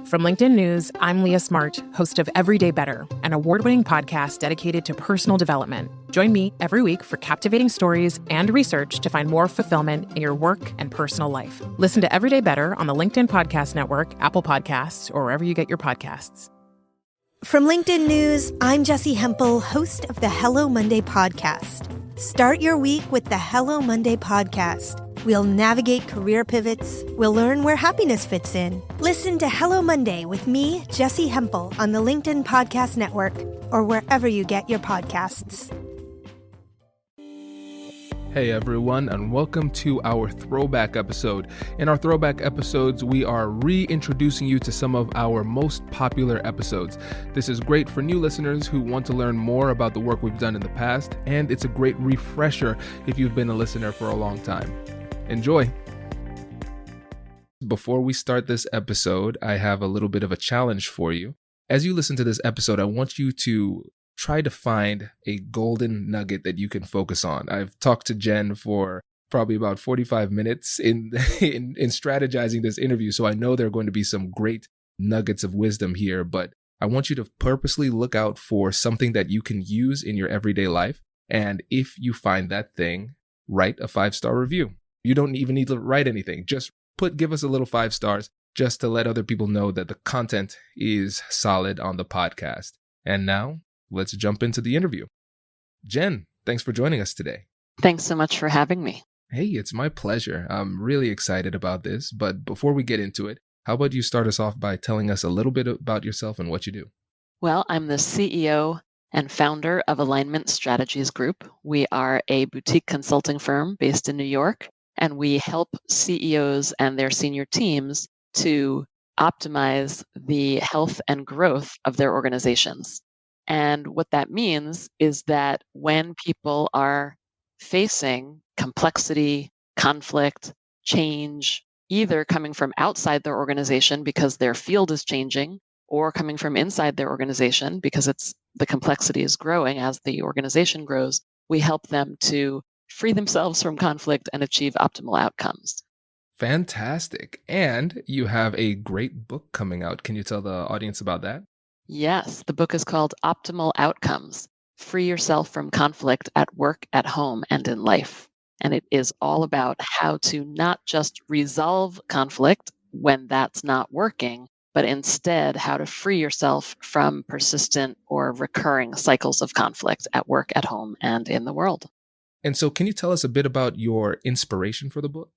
From LinkedIn News, I'm Leah Smart, host of Everyday Better, an award-winning podcast dedicated to personal development. Join me every week for captivating stories and research to find more fulfillment in your work and personal life. Listen to Everyday Better on the LinkedIn Podcast Network, Apple Podcasts, or wherever you get your podcasts. From LinkedIn News, I'm Jessie Hempel, host of the Hello Monday podcast. Start your week with the Hello Monday podcast. We'll navigate career pivots. We'll learn where happiness fits in. Listen to Hello Monday with me, Jessie Hempel, on the LinkedIn Podcast Network or wherever you get your podcasts. Hey everyone, and welcome to our Throwback episode. In our Throwback episodes, we are reintroducing you to some of our most popular episodes. This is great for new listeners who want to learn more about the work we've done in the past, and it's a great refresher if you've been a listener for a long time. Enjoy. Before we start this episode, I have a little bit of a challenge for you. As you listen to this episode, I want you to try to find a golden nugget that you can focus on. I've talked to Jen for probably about 45 minutes in strategizing this interview, so I know there are going to be some great nuggets of wisdom here, but I want you to purposely look out for something that you can use in your everyday life. And if you find that thing, write a 5-star review. You don't even need to write anything. Just give us a little 5 stars just to let other people know that the content is solid on the podcast. And now let's jump into the interview. Jen, thanks for joining us today. Thanks so much for having me. Hey, it's my pleasure. I'm really excited about this. But before we get into it, how about you start us off by telling us a little bit about yourself and what you do? Well, I'm the CEO and founder of Alignment Strategies Group. We are a boutique consulting firm based in New York, and we help CEOs and their senior teams to optimize the health and growth of their organizations. And what that means is that when people are facing complexity, conflict, change, either coming from outside their organization because their field is changing, or coming from inside their organization because the complexity is growing as the organization grows, we help them to free themselves from conflict and achieve optimal outcomes. Fantastic. And you have a great book coming out. Can you tell the audience about that? Yes, the book is called Optimal Outcomes: Free Yourself from Conflict at Work, at Home, and in Life. And it is all about how to not just resolve conflict when that's not working, but instead how to free yourself from persistent or recurring cycles of conflict at work, at home, and in the world. And so can you tell us a bit about your inspiration for the book?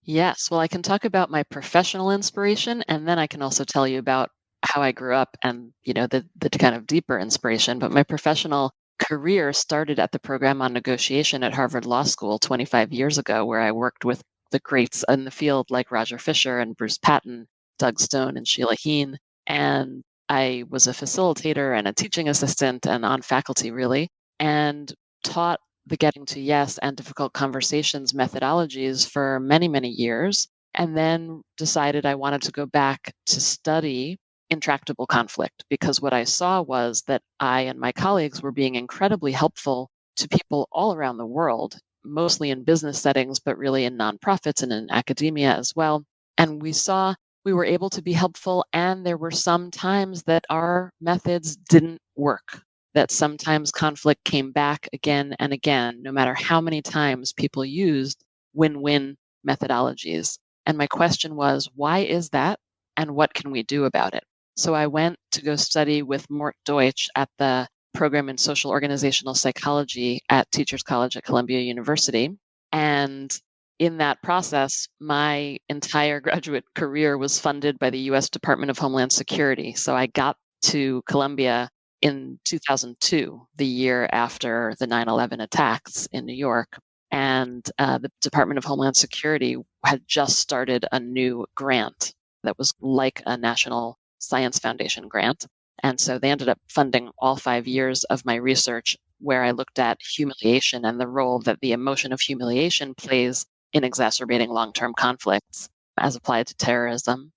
Yes, well, I can talk about my professional inspiration, and then I can also tell you about how I grew up and, the kind of deeper inspiration. But my professional career started at the program on negotiation at Harvard Law School 25 years ago, where I worked with the greats in the field like Roger Fisher and Bruce Patton, Doug Stone and Sheila Heen. And I was a facilitator and a teaching assistant and on faculty, really, and taught the Getting to Yes and Difficult Conversations methodologies for many, many years, and then decided I wanted to go back to study intractable conflict, because what I saw was that I and my colleagues were being incredibly helpful to people all around the world, mostly in business settings, but really in nonprofits and in academia as well. And we saw we were able to be helpful, and there were some times that our methods didn't work, that sometimes conflict came back again and again, no matter how many times people used win-win methodologies. And my question was, why is that? And what can we do about it? So I went to go study with Mort Deutsch at the program in social organizational psychology at Teachers College at Columbia University. And in that process, my entire graduate career was funded by the U.S. Department of Homeland Security. So I got to Columbia in 2002, the year after the 9/11 attacks in New York. And the Department of Homeland Security had just started a new grant that was like a National Science Foundation grant. And so they ended up funding all 5 years of my research, where I looked at humiliation and the role that the emotion of humiliation plays in exacerbating long-term conflicts as applied to terrorism.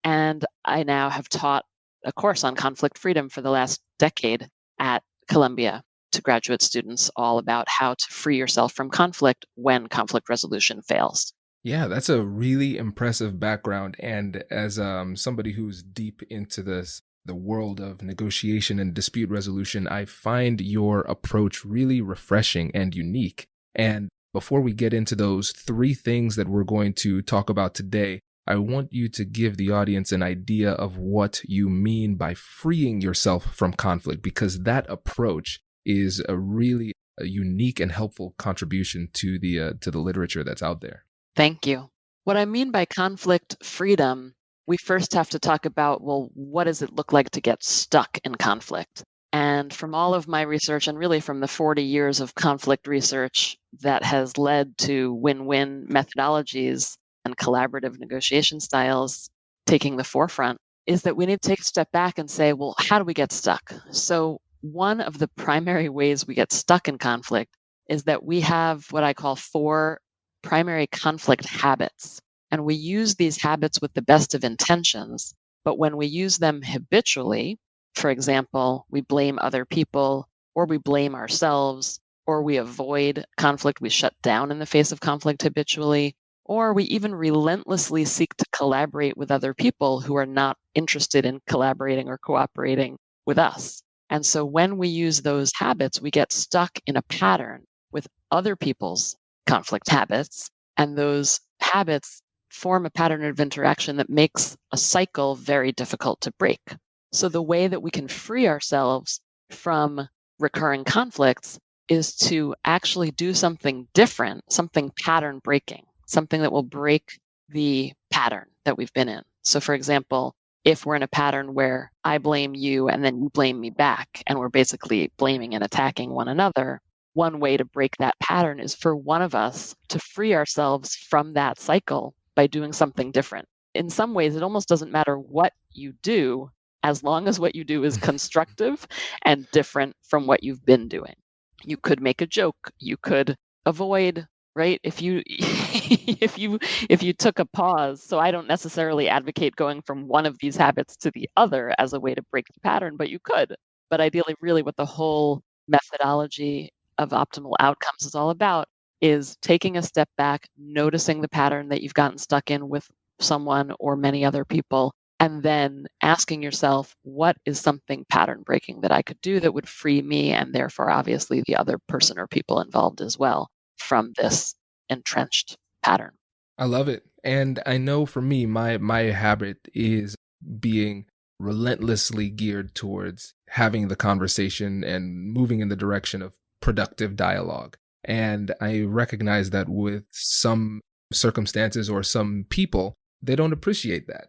And I now have taught a course on conflict freedom for the last decade at Columbia to graduate students, all about how to free yourself from conflict when conflict resolution fails. Yeah, that's a really impressive background. And as somebody who's deep into the world of negotiation and dispute resolution, I find your approach really refreshing and unique. And before we get into those three things that we're going to talk about today, I want you to give the audience an idea of what you mean by freeing yourself from conflict, because that approach is a unique and helpful contribution to the literature that's out there. Thank you. What I mean by conflict freedom, we first have to talk about, well, what does it look like to get stuck in conflict? And from all of my research, and really from the 40 years of conflict research that has led to win-win methodologies and collaborative negotiation styles taking the forefront, is that we need to take a step back and say, well, how do we get stuck? So one of the primary ways we get stuck in conflict is that we have what I call 4 primary conflict habits. And we use these habits with the best of intentions. But when we use them habitually, for example, we blame other people, or we blame ourselves, or we avoid conflict, we shut down in the face of conflict habitually, or we even relentlessly seek to collaborate with other people who are not interested in collaborating or cooperating with us. And so when we use those habits, we get stuck in a pattern with other people's conflict habits, and those habits form a pattern of interaction that makes a cycle very difficult to break. So the way that we can free ourselves from recurring conflicts is to actually do something different, something pattern breaking, something that will break the pattern that we've been in. So for example, if we're in a pattern where I blame you and then you blame me back, and we're basically blaming and attacking one another, one way to break that pattern is for one of us to free ourselves from that cycle by doing something different. In some ways, it almost doesn't matter what you do, as long as what you do is constructive and different from what you've been doing. You could make a joke, you could avoid, right? If you if you took a pause, so I don't necessarily advocate going from one of these habits to the other as a way to break the pattern, but you could. But ideally, really what the whole methodology of optimal outcomes is all about is taking a step back, noticing the pattern that you've gotten stuck in with someone or many other people, and then asking yourself, what is something pattern breaking that I could do that would free me, and therefore obviously the other person or people involved as well, from this entrenched pattern. I love it. And I know for me, my habit is being relentlessly geared towards having the conversation and moving in the direction of productive dialogue. And I recognize that with some circumstances or some people, they don't appreciate that.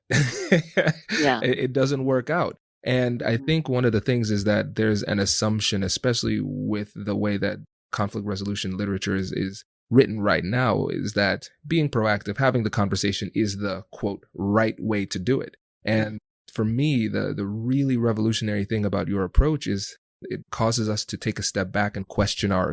Yeah. It doesn't work out. And I think one of the things is that there's an assumption, especially with the way that conflict resolution literature is written right now, is that being proactive, having the conversation is the quote right way to do it. And for me, the really revolutionary thing about your approach is it causes us to take a step back and question our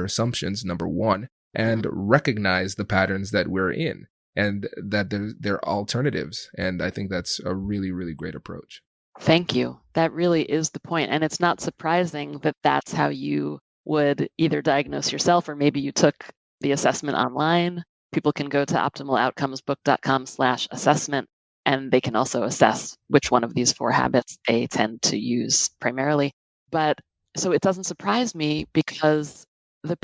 assumptions, number one, and recognize the patterns that we're in and that there are alternatives. And I think that's a really, really great approach. Thank you. That really is the point. And it's not surprising that that's how you would either diagnose yourself, or maybe you took the assessment online. People can go to optimaloutcomesbook.com/assessment, and they can also assess which one of these 4 habits they tend to use primarily. But so it doesn't surprise me, because the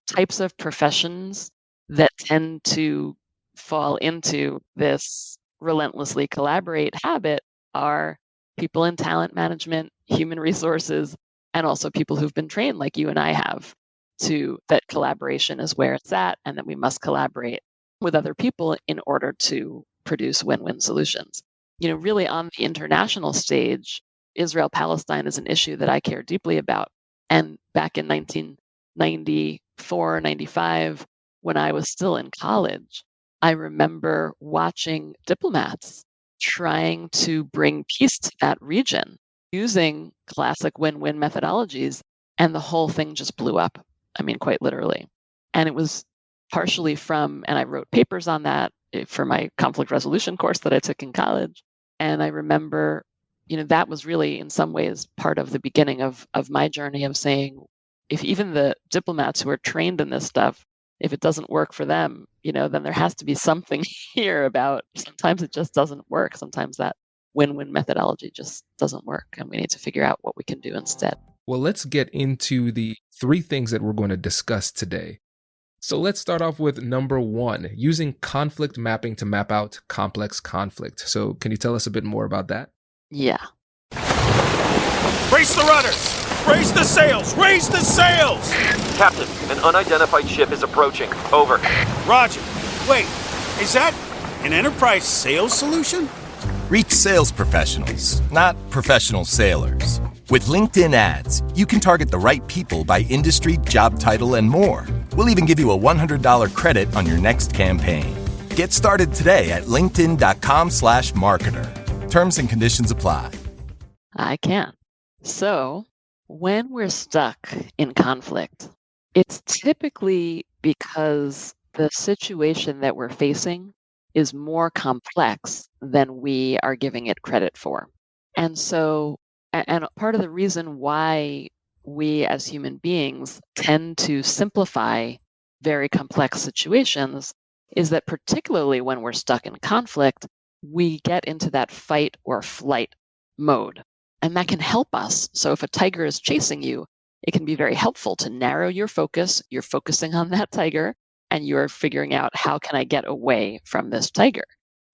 types of professions that tend to fall into this relentlessly collaborate habit are people in talent management, human resources, and also people who've been trained like you and I have to that collaboration is where it's at, and that we must collaborate with other people in order to produce win-win solutions. Really on the international stage, Israel-Palestine is an issue that I care deeply about. And back in 1994, 95, when I was still in college, I remember watching diplomats trying to bring peace to that region using classic win-win methodologies, and the whole thing just blew up. I mean, quite literally. And it was partially and I wrote papers on that for my conflict resolution course that I took in college. And I remember, that was really in some ways part of the beginning of my journey of saying, if even the diplomats who are trained in this stuff, if it doesn't work for them, then there has to be something here about sometimes it just doesn't work. Sometimes that win-win methodology just doesn't work, and we need to figure out what we can do instead. Well, let's get into the 3 things that we're going to discuss today. So let's start off with number 1, using conflict mapping to map out complex conflict. So can you tell us a bit more about that? Yeah. Brace the rudders! Raise the sails! Raise the sails! Captain, an unidentified ship is approaching. Over. Roger. Wait, is that an enterprise sales solution? Reach sales professionals, not professional sailors. With LinkedIn ads, you can target the right people by industry, job title, and more. We'll even give you a $100 credit on your next campaign. Get started today at linkedin.com/marketer. Terms and conditions apply. I can. So, when we're stuck in conflict, it's typically because the situation that we're facing is more complex than we are giving it credit for. And so, and part of the reason why we as human beings tend to simplify very complex situations is that particularly when we're stuck in conflict, we get into that fight or flight mode. And that can help us. So if a tiger is chasing you, it can be very helpful to narrow your focus. You're focusing on that tiger and you're figuring out, how can I get away from this tiger?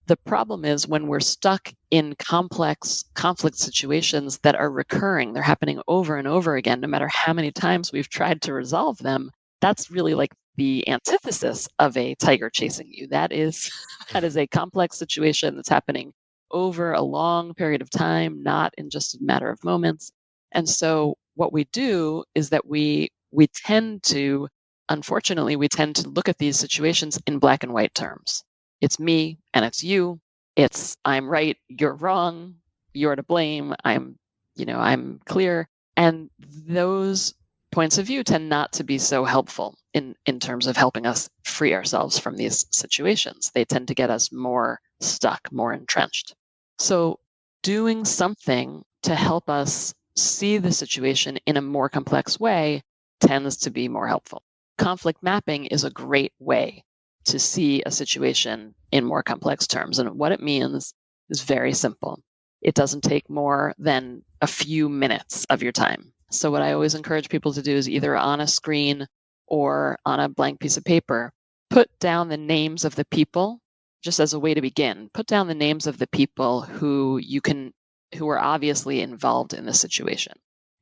The problem is when we're stuck in complex conflict situations that are recurring, they're happening over and over again, no matter how many times we've tried to resolve them. That's really like the antithesis of a tiger chasing you. That is a complex situation that's happening over a long period of time, not in just a matter of moments. And so what we do is that we tend to, unfortunately, look at these situations in black and white terms. It's me and it's you. It's I'm right, you're wrong, you're to blame, I'm clear. And those points of view tend not to be so helpful in terms of helping us free ourselves from these situations. They tend to get us more stuck, more entrenched. So doing something to help us see the situation in a more complex way tends to be more helpful. Conflict mapping is a great way to see a situation in more complex terms. And what it means is very simple. It doesn't take more than a few minutes of your time. So what I always encourage people to do is either on a screen or on a blank piece of paper, put down the names of the people, just as a way to begin. Put down the names of the people who are obviously involved in the situation.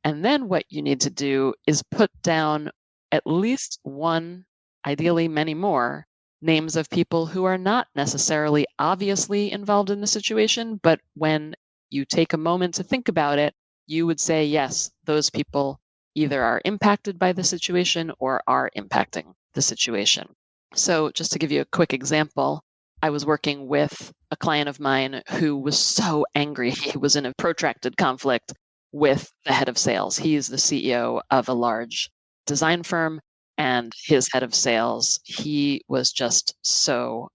And then what you need to do is put down at least one, ideally many more, names of people who are not necessarily obviously involved in the situation, but when you take a moment to think about it, you would say, yes, those people either are impacted by the situation or are impacting the situation. So just to give you a quick example, I was working with a client of mine who was so angry. He was in a protracted conflict with the head of sales. He's the CEO of a large design firm, and his head of sales, he was just so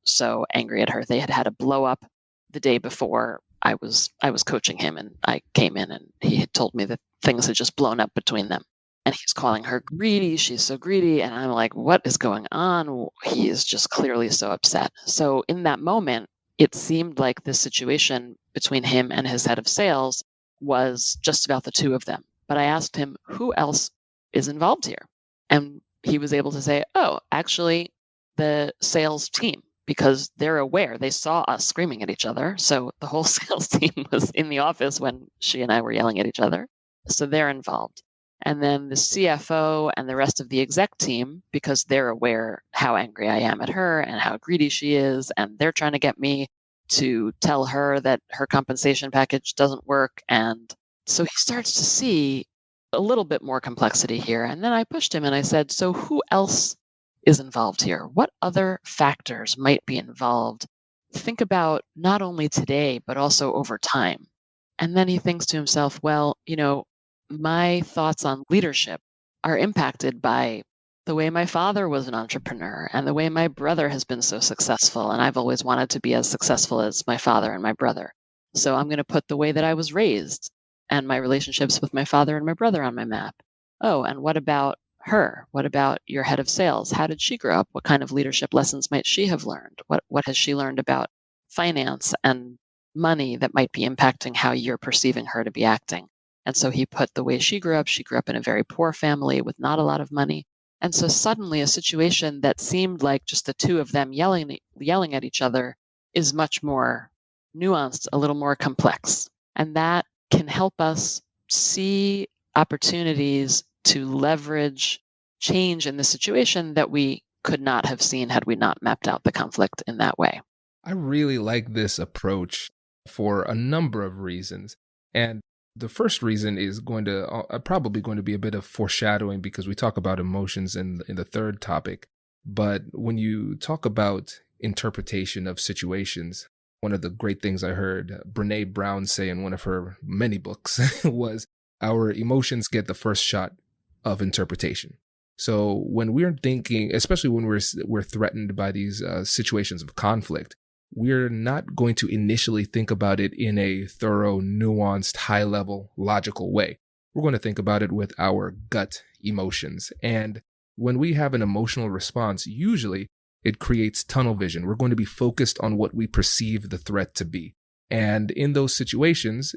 angry at her. They had had a blow up the day before. I was coaching him, and I came in and he had told me that things had just blown up between them. And he's calling her greedy. She's so greedy. And I'm like, what is going on? He is just clearly so upset. So in that moment, it seemed like the situation between him and his head of sales was just about the two of them. But I asked him, who else is involved here? And he was able to say, oh, actually, the sales team, because they're aware. They saw us screaming at each other. So the whole sales team was in the office when she and I were yelling at each other. So they're involved. And then the CFO and the rest of the exec team, because they're aware how angry I am at her and how greedy she is, and they're trying to get me to tell her that her compensation package doesn't work. And so he starts to see a little bit more complexity here. And then I pushed him and I said, so who else is involved here? What other factors might be involved? Think about not only today, but also over time. And then he thinks to himself, well, my thoughts on leadership are impacted by the way my father was an entrepreneur and the way my brother has been so successful. And I've always wanted to be as successful as my father and my brother. So I'm going to put the way that I was raised and my relationships with my father and my brother on my map. Oh, and what about her? What about your head of sales? How did she grow up? What kind of leadership lessons might she have learned? What has she learned about finance and money that might be impacting how you're perceiving her to be acting? And so he put the way she grew up in a very poor family with not a lot of money. And so suddenly a situation that seemed like just the two of them yelling at each other is much more nuanced, a little more complex. And that can help us see opportunities to leverage change in the situation that we could not have seen had we not mapped out the conflict in that way. I really like this approach for a number of reasons. And the first reason is probably going to be a bit of foreshadowing because we talk about emotions in the third topic. But when you talk about interpretation of situations, one of the great things I heard Brené Brown say in one of her many books was our emotions get the first shot of interpretation. So when we're thinking, especially when we're threatened by these situations of conflict, we're not going to initially think about it in a thorough, nuanced, high-level, logical way. We're going to think about it with our gut emotions. And when we have an emotional response, usually it creates tunnel vision. We're going to be focused on what we perceive the threat to be. And in those situations,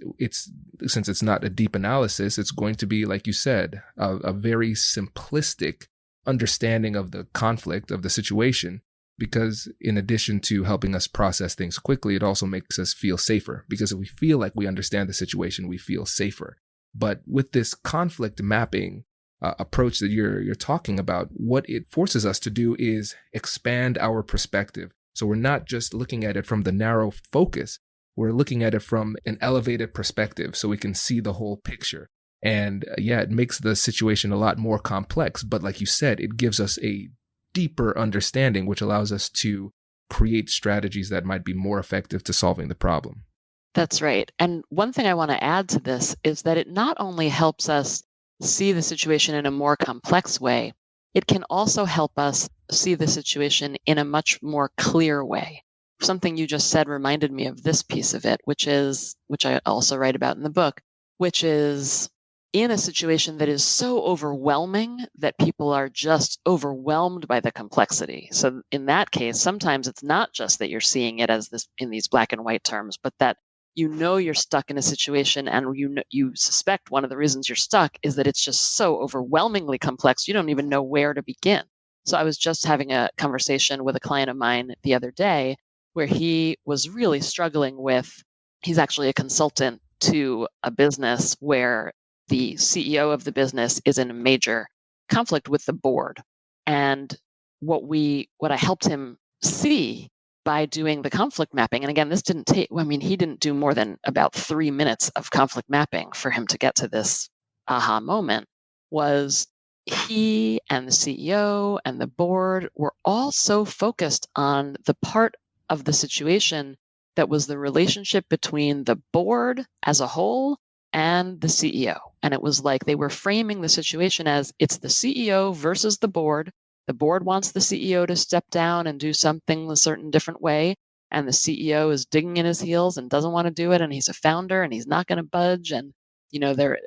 since it's not a deep analysis, it's going to be, like you said, a very simplistic understanding of the conflict, of the situation. Because in addition to helping us process things quickly, it also makes us feel safer. Because if we feel like we understand the situation, we feel safer. But with this conflict mapping approach that you're talking about, what it forces us to do is expand our perspective. So we're not just looking at it from the narrow focus. We're looking at it from an elevated perspective so we can see the whole picture. And it makes the situation a lot more complex. But like you said, it gives us a deeper understanding, which allows us to create strategies that might be more effective to solving the problem. That's right. And one thing I want to add to this is that it not only helps us see the situation in a more complex way, it can also help us see the situation in a much more clear way. Something you just said reminded me of this piece of it, which I also write about in the book, which is in a situation that is so overwhelming that people are just overwhelmed by the complexity. So in that case, sometimes it's not just that you're seeing it as this in these black and white terms, but that you're stuck in a situation and you suspect one of the reasons you're stuck is that it's just so overwhelmingly complex, you don't even know where to begin. So I was just having a conversation with a client of mine the other day where he was really struggling with, he's actually a consultant to a business where the CEO of the business is in a major conflict with the board. And what I helped him see by doing the conflict mapping, and again, this didn't take, he didn't do more than about 3 minutes of conflict mapping for him to get to this aha moment, was he and the CEO and the board were all so focused on the part of the situation that was the relationship between the board as a whole and the CEO. And it was like they were framing the situation as it's the CEO versus the board. The board wants the CEO to step down and do something a certain different way. And the CEO is digging in his heels and doesn't want to do it. And he's a founder and he's not going to budge. And,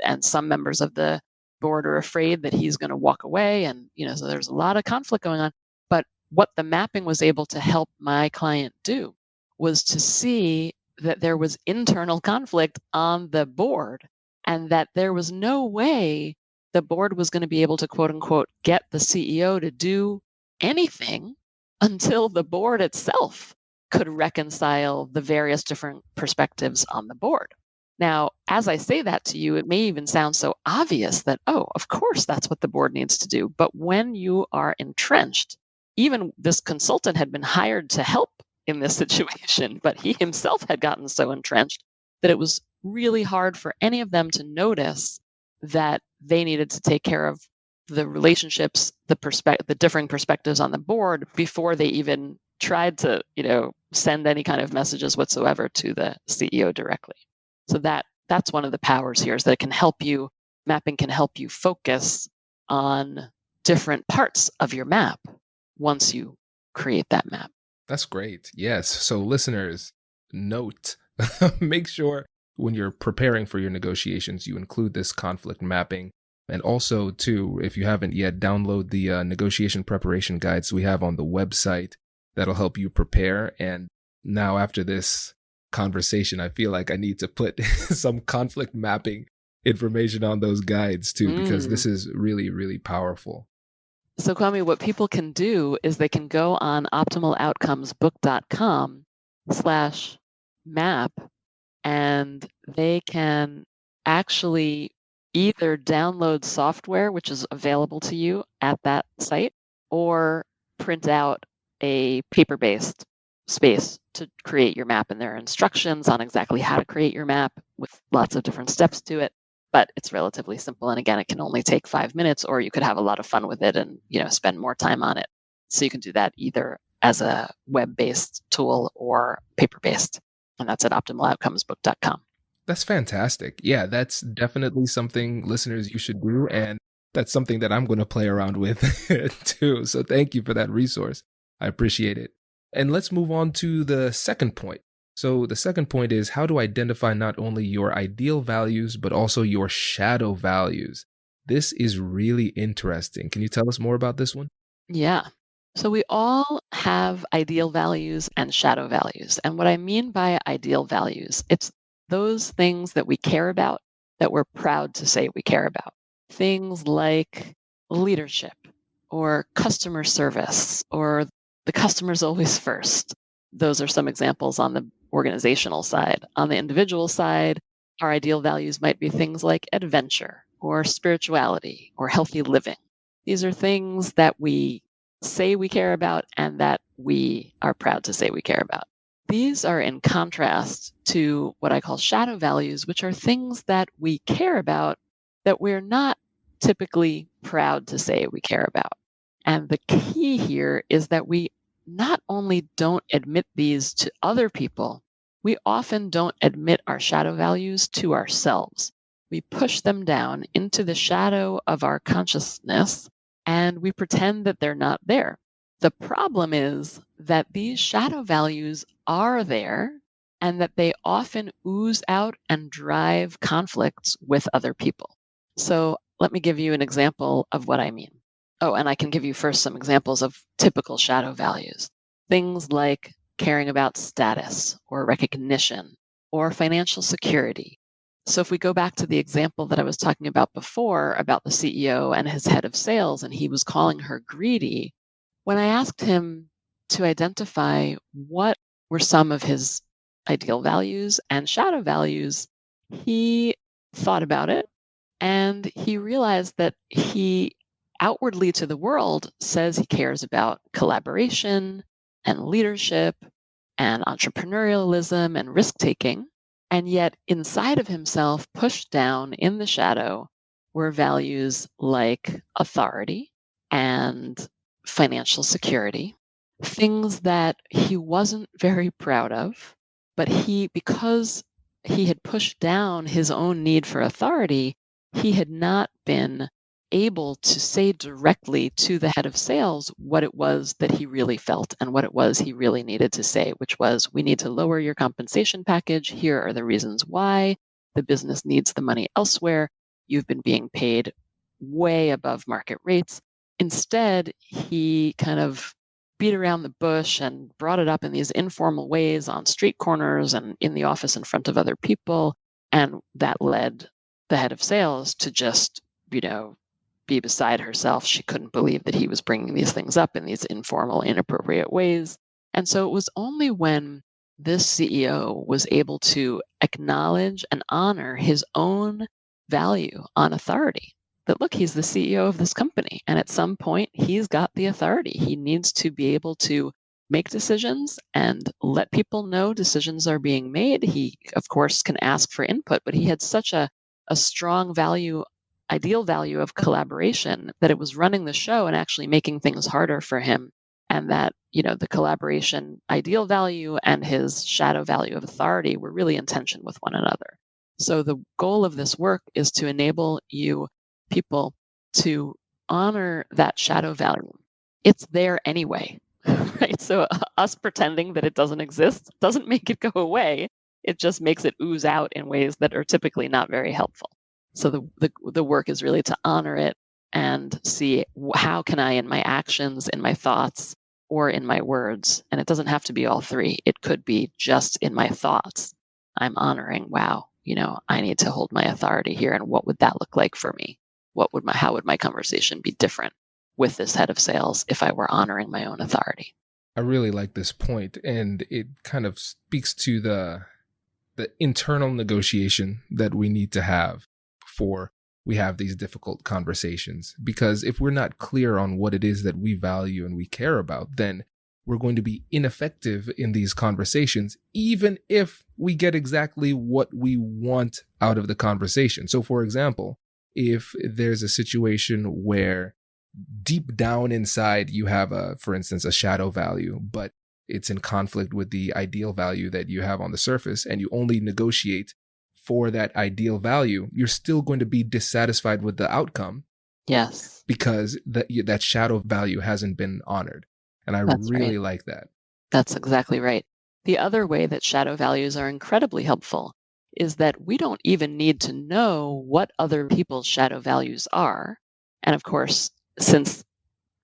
and some members of the board are afraid that he's going to walk away. And, so there's a lot of conflict going on. But what the mapping was able to help my client do was to see that there was internal conflict on the board and that there was no way the board was going to be able to, quote unquote, get the CEO to do anything until the board itself could reconcile the various different perspectives on the board. Now, as I say that to you, it may even sound so obvious that, of course, that's what the board needs to do. But when you are entrenched, even this consultant had been hired to help in this situation, but he himself had gotten so entrenched that it was really hard for any of them to notice that they needed to take care of the relationships, the differing perspectives on the board before they even tried to, send any kind of messages whatsoever to the CEO directly. So that's one of the powers here, is that mapping can help you focus on different parts of your map once you create that map. That's great. Yes. So listeners, note, make sure when you're preparing for your negotiations, you include this conflict mapping. And also, too, if you haven't yet, download the negotiation preparation guides we have on the website. That'll help you prepare. And now after this conversation, I feel like I need to put some conflict mapping information on those guides too, because this is really, really powerful. So Kwame, what people can do is they can go on optimaloutcomesbook.com/map, and they can actually either download software, which is available to you at that site, or print out a paper-based space to create your map. And there are instructions on exactly how to create your map with lots of different steps to it. But it's relatively simple. And again, it can only take 5 minutes, or you could have a lot of fun with it and, spend more time on it. So you can do that either as a web-based tool or paper-based. And that's at optimaloutcomesbook.com. That's fantastic. Yeah, that's definitely something, listeners, you should do. And that's something that I'm going to play around with too. So thank you for that resource. I appreciate it. And let's move on to the second point. So the second point is how to identify not only your ideal values, but also your shadow values. This is really interesting. Can you tell us more about this one? Yeah. So we all have ideal values and shadow values. And what I mean by ideal values, it's those things that we care about, that we're proud to say we care about. Things like leadership or customer service or the customer's always first. Those are some examples on the organizational side. On the individual side, our ideal values might be things like adventure or spirituality or healthy living. These are things that we say we care about and that we are proud to say we care about. These are in contrast to what I call shadow values, which are things that we care about that we're not typically proud to say we care about. And the key here is that we not only don't admit these to other people, we often don't admit our shadow values to ourselves. We push them down into the shadow of our consciousness and we pretend that they're not there. The problem is that these shadow values are there and that they often ooze out and drive conflicts with other people. So let me give you an example of what I mean. Oh, and I can give you first some examples of typical shadow values. Things like caring about status or recognition or financial security. So if we go back to the example that I was talking about before about the CEO and his head of sales, and he was calling her greedy, when I asked him to identify what were some of his ideal values and shadow values, he thought about it and he realized that he outwardly to the world says he cares about collaboration and leadership and entrepreneurialism and risk-taking. And yet inside of himself, pushed down in the shadow, were values like authority and financial security, things that he wasn't very proud of, but because he had pushed down his own need for authority, he had not been able to say directly to the head of sales what it was that he really felt and what it was he really needed to say, which was, we need to lower your compensation package. Here are the reasons why. The business needs the money elsewhere. You've been being paid way above market rates. Instead, he kind of beat around the bush and brought it up in these informal ways on street corners and in the office in front of other people. And that led the head of sales to just, be beside herself. She couldn't believe that he was bringing these things up in these informal, inappropriate ways. And so it was only when this CEO was able to acknowledge and honor his own value on authority that, look, he's the CEO of this company. And at some point, he's got the authority. He needs to be able to make decisions and let people know decisions are being made. He, of course, can ask for input, but he had such a strong ideal value of collaboration that it was running the show and actually making things harder for him. And that, the collaboration ideal value and his shadow value of authority were really in tension with one another. So the goal of this work is to enable you people to honor that shadow value. It's there anyway, right? So us pretending that it doesn't exist doesn't make it go away. It just makes it ooze out in ways that are typically not very helpful. So the work is really to honor it and see how can I, in my actions, in my thoughts, or in my words, and it doesn't have to be all three. It could be just in my thoughts. I'm honoring, wow, I need to hold my authority here. And what would that look like for me? How would my conversation be different with this head of sales if I were honoring my own authority? I really like this point, and it kind of speaks to the internal negotiation that we need to have before we have these difficult conversations. Because if we're not clear on what it is that we value and we care about, then we're going to be ineffective in these conversations, even if we get exactly what we want out of the conversation. So, for example, if there's a situation where deep down inside you have for instance, a shadow value, but it's in conflict with the ideal value that you have on the surface, and you only negotiate for that ideal value, you're still going to be dissatisfied with the outcome. Yes. Because that shadow value hasn't been honored. And I That's really right. like that. That's exactly right. The other way that shadow values are incredibly helpful is that we don't even need to know what other people's shadow values are. And of course, since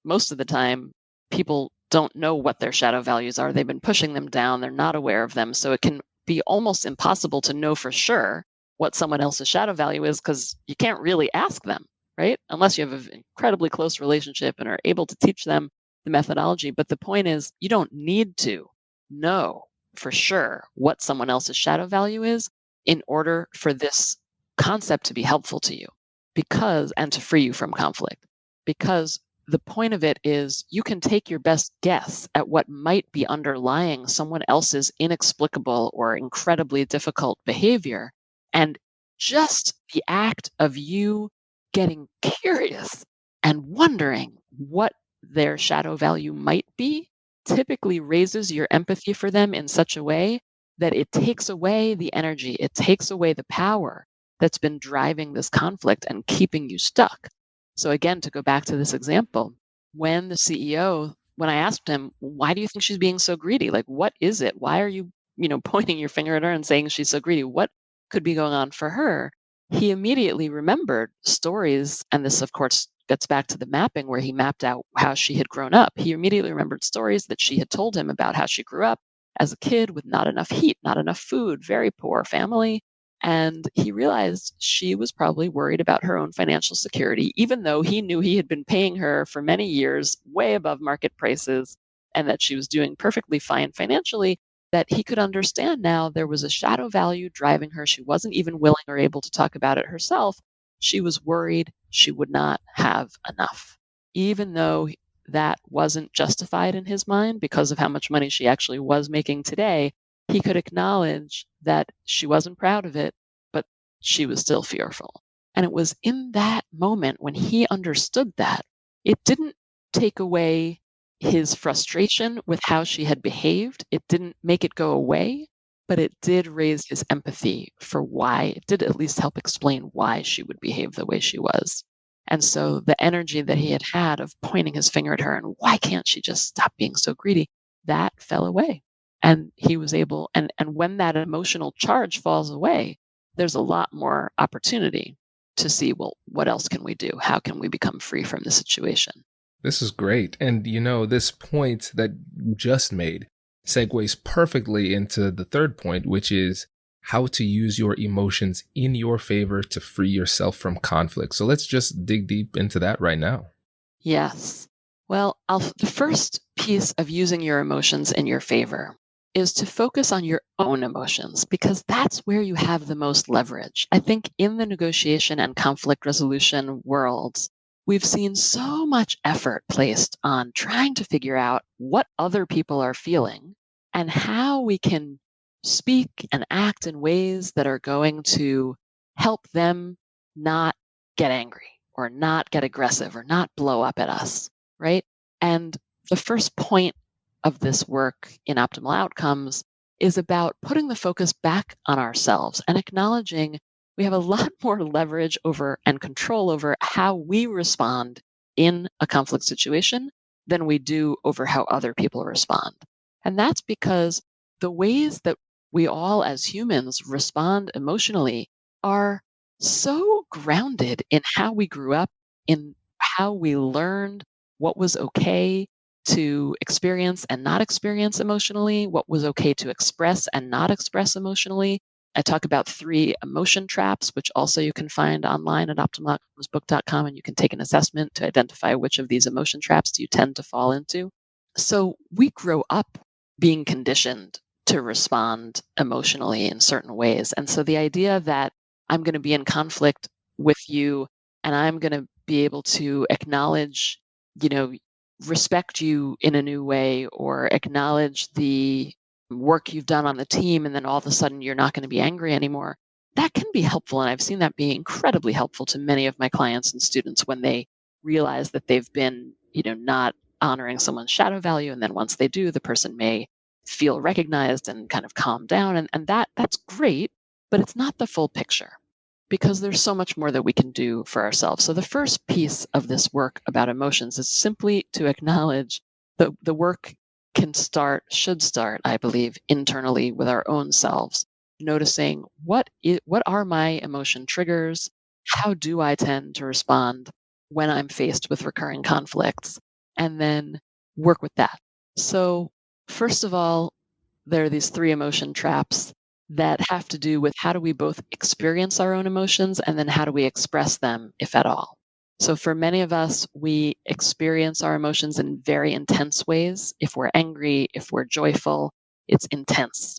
most of the time people don't know what their shadow values are, they've been pushing them down, they're not aware of them. So it can be almost impossible to know for sure what someone else's shadow value is, because you can't really ask them, right? Unless you have an incredibly close relationship and are able to teach them the methodology. But the point is, you don't need to know for sure what someone else's shadow value is in order for this concept to be helpful to you, and to free you from conflict. Because the point of it is, you can take your best guess at what might be underlying someone else's inexplicable or incredibly difficult behavior. And just the act of you getting curious and wondering what their shadow value might be typically raises your empathy for them in such a way that it takes away the energy, it takes away the power that's been driving this conflict and keeping you stuck. So again, to go back to this example, when I asked him, why do you think she's being so greedy? Like, what is it? Why are you, pointing your finger at her and saying she's so greedy? What could be going on for her? He immediately remembered stories. And this, of course, gets back to the mapping where he mapped out how she had grown up. He immediately remembered stories that she had told him about how she grew up as a kid with not enough heat, not enough food, very poor family. And he realized she was probably worried about her own financial security, even though he knew he had been paying her for many years way above market prices, and that she was doing perfectly fine financially, that he could understand now there was a shadow value driving her. She wasn't even willing or able to talk about it herself. She was worried she would not have enough, even though that wasn't justified in his mind because of how much money she actually was making today. He could acknowledge that she wasn't proud of it, but she was still fearful. And it was in that moment when he understood that, it didn't take away his frustration with how she had behaved. It didn't make it go away, but it did raise his empathy for why. It did at least help explain why she would behave the way she was. And so the energy that he had of pointing his finger at her and why can't she just stop being so greedy, that fell away. And he was able, and when that emotional charge falls away, there's a lot more opportunity to see, well, what else can we do? How can we become free from the situation? This is great. And this point that you just made segues perfectly into the third point, which is how to use your emotions in your favor to free yourself from conflict. So let's just dig deep into that right now. Yes. Well, the first piece of using your emotions in your favor is to focus on your own emotions, because that's where you have the most leverage. I think in the negotiation and conflict resolution worlds, we've seen so much effort placed on trying to figure out what other people are feeling and how we can speak and act in ways that are going to help them not get angry or not get aggressive or not blow up at us, right? And the first point of this work in optimal outcomes is about putting the focus back on ourselves and acknowledging we have a lot more leverage over and control over how we respond in a conflict situation than we do over how other people respond. And that's because the ways that we all as humans respond emotionally are so grounded in how we grew up, in how we learned what was okay to experience and not experience emotionally, what was okay to express and not express emotionally. I talk about 3 emotion traps, which also you can find online at optimalbook.com, and you can take an assessment to identify which of these emotion traps do you tend to fall into. So we grow up being conditioned to respond emotionally in certain ways. And so the idea that I'm going to be in conflict with you and I'm going to be able to acknowledge, respect you in a new way, or acknowledge the work you've done on the team, and then all of a sudden you're not going to be angry anymore. That can be helpful. And I've seen that be incredibly helpful to many of my clients and students when they realize that they've been, not honoring someone's shadow value. And then once they do, the person may feel recognized and kind of calm down. And that's great, but it's not the full picture, because there's so much more that we can do for ourselves. So the first piece of this work about emotions is simply to acknowledge that the work should start, I believe, internally with our own selves, noticing what are my emotion triggers? How do I tend to respond when I'm faced with recurring conflicts? And then work with that. So first of all, there are these 3 emotion traps that have to do with how do we both experience our own emotions, and then how do we express them, if at all. So for many of us, we experience our emotions in very intense ways. If we're angry, if we're joyful, it's intense.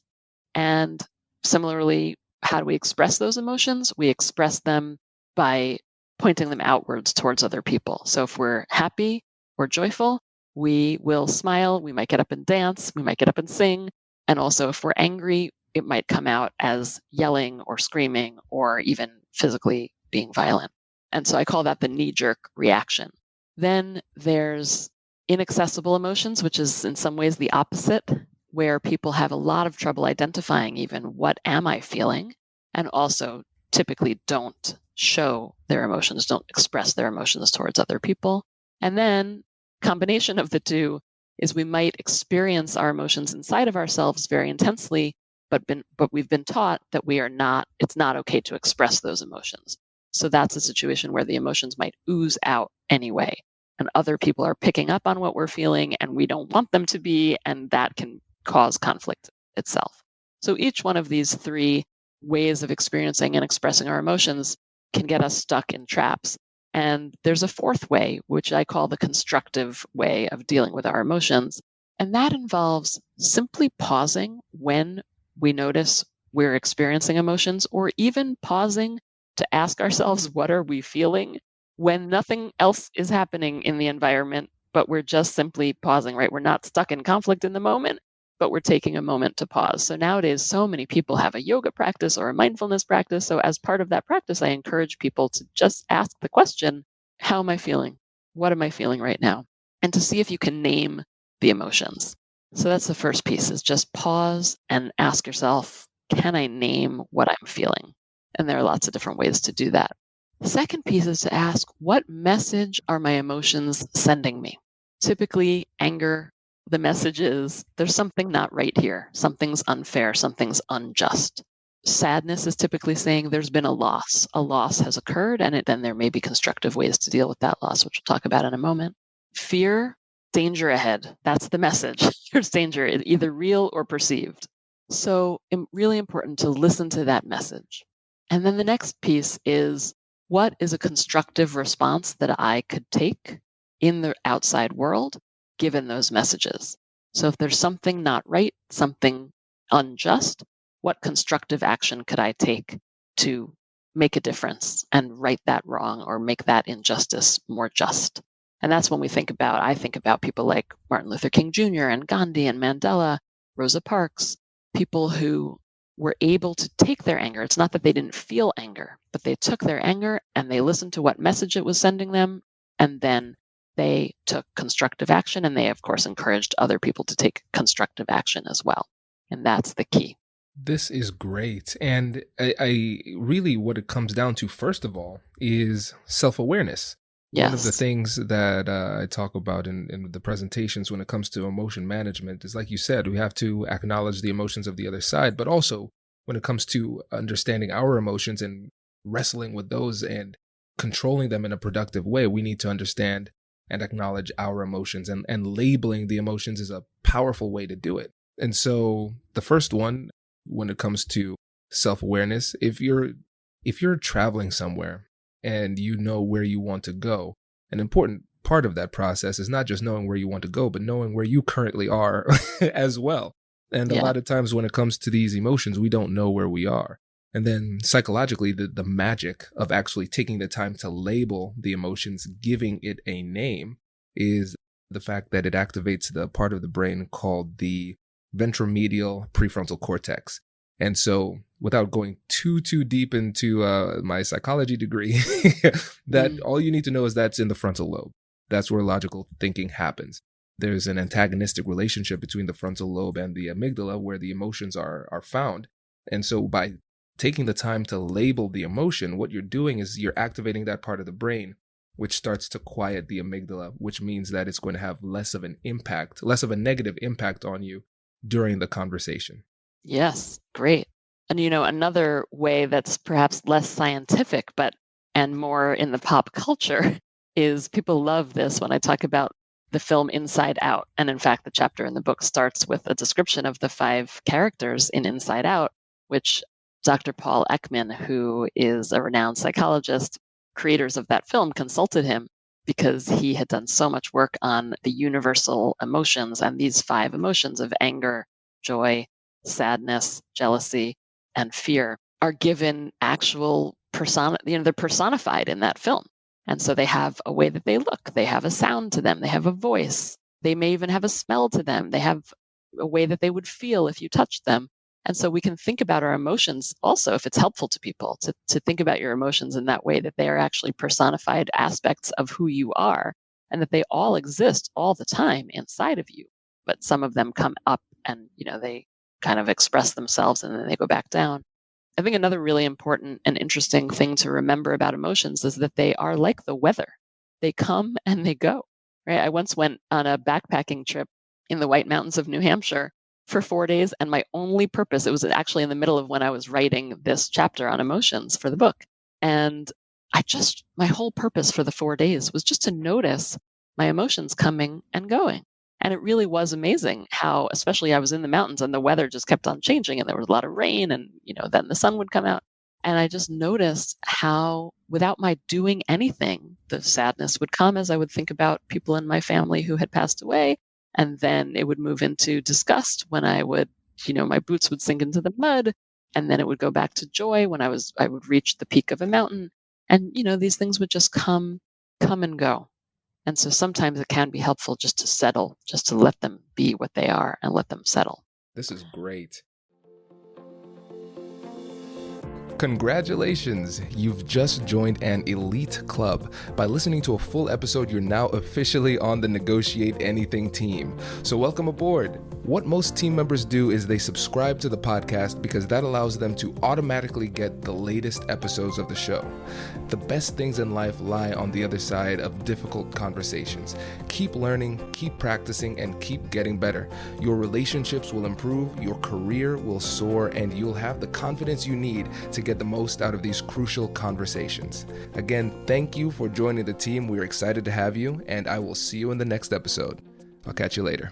And similarly, how do we express those emotions? We express them by pointing them outwards towards other people. So if we're happy or joyful, we will smile, we might get up and dance, we might get up and sing. And also if we're angry, it might come out as yelling or screaming or even physically being violent. And so I call that the knee-jerk reaction. Then there's inaccessible emotions, which is in some ways the opposite, where people have a lot of trouble identifying even what am I feeling, and also typically don't show their emotions, don't express their emotions towards other people. And then combination of the two is we might experience our emotions inside of ourselves very intensely, but we've been taught that it's not okay to express those emotions. So that's a situation where the emotions might ooze out anyway, and other people are picking up on what we're feeling and we don't want them to be, and that can cause conflict itself. So each one of these 3 ways of experiencing and expressing our emotions can get us stuck in traps. And there's a 4th way, which I call the constructive way of dealing with our emotions. And that involves simply pausing when we notice we're experiencing emotions, or even pausing to ask ourselves, what are we feeling when nothing else is happening in the environment, but we're just simply pausing, right? We're not stuck in conflict in the moment, but we're taking a moment to pause. So nowadays, so many people have a yoga practice or a mindfulness practice. So as part of that practice, I encourage people to just ask the question, how am I feeling? What am I feeling right now? And to see if you can name the emotions. So that's the first piece, is just pause and ask yourself, can I name what I'm feeling? And there are lots of different ways to do that. The second piece is to ask, what message are my emotions sending me? Typically, anger, the message is, there's something not right here. Something's unfair. Something's unjust. Sadness is typically saying there's been a loss. A loss has occurred, and then there may be constructive ways to deal with that loss, which we'll talk about in a moment. Fear, danger ahead. That's the message. There's danger, either real or perceived. So really important to listen to that message. And then the next piece is, what is a constructive response that I could take in the outside world given those messages? So if there's something not right, something unjust, what constructive action could I take to make a difference and right that wrong or make that injustice more just? And that's when I think about people like Martin Luther King Jr. and Gandhi and Mandela, Rosa Parks, people who were able to take their anger. It's not that they didn't feel anger, but they took their anger and they listened to what message it was sending them, and then they took constructive action, and they, of course, encouraged other people to take constructive action as well. And that's the key. This is great. And I really, what it comes down to, first of all, is self-awareness. Yes. One of the things that I talk about in the presentations when it comes to emotion management is, like you said, we have to acknowledge the emotions of the other side, but also when it comes to understanding our emotions and wrestling with those and controlling them in a productive way, we need to understand and acknowledge our emotions, and labeling the emotions is a powerful way to do it. And so the first one, when it comes to self-awareness, if you're traveling somewhere and you know where you want to go, an important part of that process is not just knowing where you want to go, but knowing where you currently are as well. And a lot of times when it comes to these emotions, we don't know where we are. And then psychologically, the magic of actually taking the time to label the emotions, giving it a name, is the fact that it activates the part of the brain called the ventromedial prefrontal cortex. And so without going too deep into my psychology degree, that all you need to know is that's in the frontal lobe. That's where logical thinking happens. There's an antagonistic relationship between the frontal lobe and the amygdala where the emotions are found. And so by taking the time to label the emotion, what you're doing is you're activating that part of the brain, which starts to quiet the amygdala, which means that it's going to have less of a negative impact on you during the conversation. Yes, great. And another way that's perhaps less scientific, and more in the pop culture is people love this when I talk about the film Inside Out. And in fact, the chapter in the book starts with a description of the 5 characters in Inside Out, which Dr. Paul Ekman, who is a renowned psychologist, creators of that film, consulted him because he had done so much work on the universal emotions, and these 5 emotions of anger, joy, sadness, jealousy, and fear are given actual they're personified in that film. And so they have a way that they look, they have a sound to them, they have a voice, they may even have a smell to them, they have a way that they would feel if you touched them. And so we can think about our emotions also, if it's helpful to people, to think about your emotions in that way, that they are actually personified aspects of who you are, and that they all exist all the time inside of you. But some of them come up and, they kind of express themselves and then they go back down. I think another really important and interesting thing to remember about emotions is that they are like the weather. They come and they go, right? I once went on a backpacking trip in the White Mountains of New Hampshire for 4 days. And my only purpose, it was actually in the middle of when I was writing this chapter on emotions for the book. And my whole purpose for the 4 days was just to notice my emotions coming and going. And it really was amazing how, especially I was in the mountains and the weather just kept on changing and there was a lot of rain and, then the sun would come out. And I just noticed how without my doing anything, the sadness would come as I would think about people in my family who had passed away. And then it would move into disgust when I would, my boots would sink into the mud. And then it would go back to joy when I would reach the peak of a mountain. And, these things would just come and go. And so sometimes it can be helpful just to settle, just to let them be what they are and let them settle. This is great. Congratulations! You've just joined an elite club. By listening to a full episode, you're now officially on the Negotiate Anything team. So welcome aboard. What most team members do is they subscribe to the podcast because that allows them to automatically get the latest episodes of the show. The best things in life lie on the other side of difficult conversations. Keep learning, keep practicing, and keep getting better. Your relationships will improve, your career will soar, and you'll have the confidence you need to get the most out of these crucial conversations. Again, thank you for joining the team. We're excited to have you, and I will see you in the next episode. I'll catch you later.